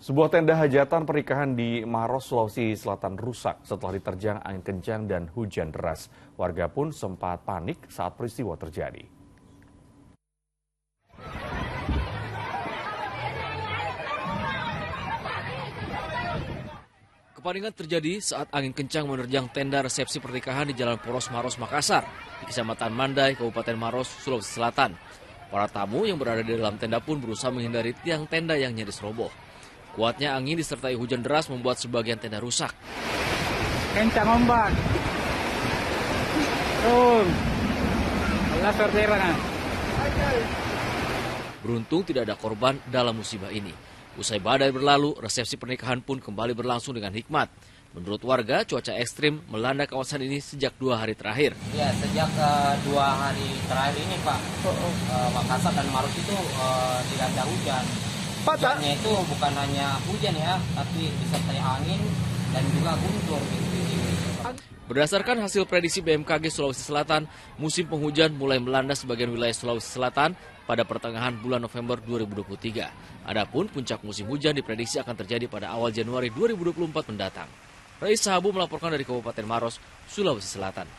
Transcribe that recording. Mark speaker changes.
Speaker 1: Sebuah tenda hajatan pernikahan di Maros, Sulawesi Selatan rusak setelah diterjang angin kencang dan hujan deras. Warga pun sempat panik saat peristiwa terjadi.
Speaker 2: Kepanikan terjadi saat angin kencang menerjang tenda resepsi pernikahan di Jalan Poros Maros, Makassar, di Kecamatan Mandai, Kabupaten Maros, Sulawesi Selatan. Para tamu yang berada di dalam tenda pun berusaha menghindari tiang tenda yang nyaris roboh. Kuatnya angin disertai hujan deras membuat sebagian tenda rusak.
Speaker 3: Kencang ombak.
Speaker 2: Beruntung tidak ada korban dalam musibah ini. Usai badai berlalu, resepsi pernikahan pun kembali berlangsung dengan hikmat. Menurut warga, cuaca ekstrim melanda kawasan ini sejak 2 hari terakhir.
Speaker 4: Ya, sejak 2 hari terakhir ini, Pak, Makassar dan Maros itu dilanda hujan. Hujannya itu bukan hanya hujan ya, tapi disertai angin dan juga guntur.
Speaker 2: Berdasarkan hasil prediksi BMKG Sulawesi Selatan, musim penghujan mulai melanda sebagian wilayah Sulawesi Selatan pada pertengahan bulan November 2023. Adapun puncak musim hujan diprediksi akan terjadi pada awal Januari 2024 mendatang. Rais Sahabu melaporkan dari Kabupaten Maros, Sulawesi Selatan.